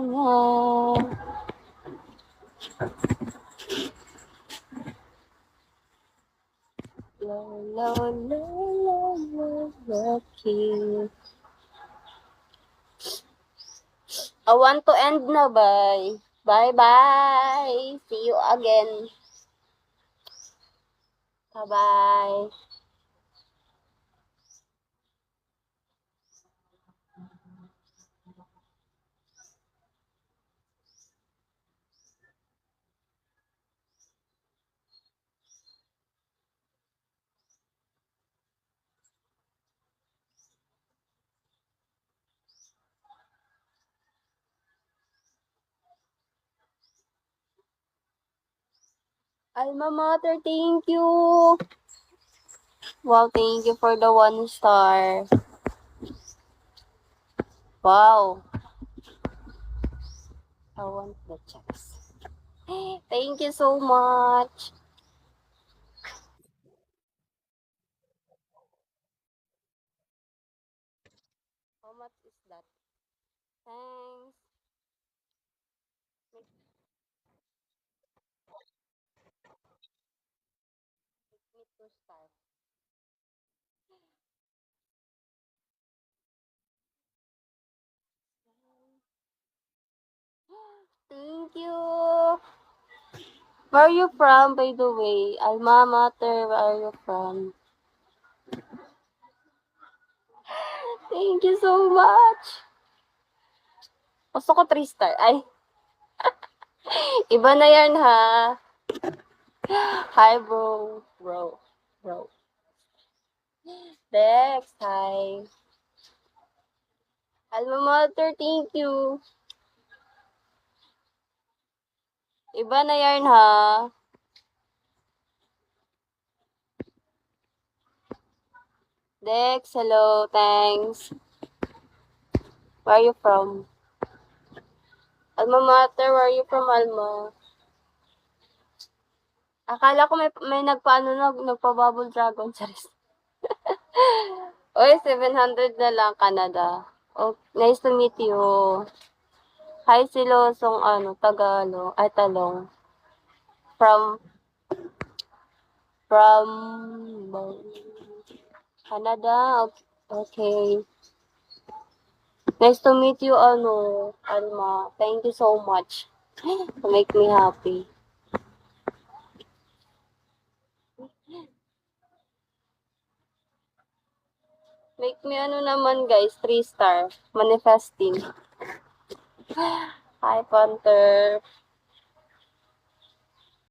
na. La la la la la lucky. I want to end na, bye. Bye-bye. See you again. Bye-bye. Alma Mater, thank you. Wow, thank you for the 1 star. Wow. I want the checks. Thank you so much. How much is that? Thanks. Make me 2 star. Thank you. Where are you from, by the way? Alma Mater, where are you from? Thank you so much. Gusto ko 3 star. Ay, iba na yan ha. Hi, bro. Bro. Dex, hi. Alma Mater, thank you. Iba na yan ha. Dex, hello, thanks. Where are you from? Alma Mater, where are you from, Alma? Akala ko may nagpa-bubble dragon. Charis. Oy, 700 na lang, Canada. Oh, nice to meet you. Hi, Silosong, Tagalog, ay, Talong. From Canada. Okay. Nice to meet you, Alma. Thank you so much. To make me happy. Make me naman, guys, 3 star. Manifesting. Hi, Panther.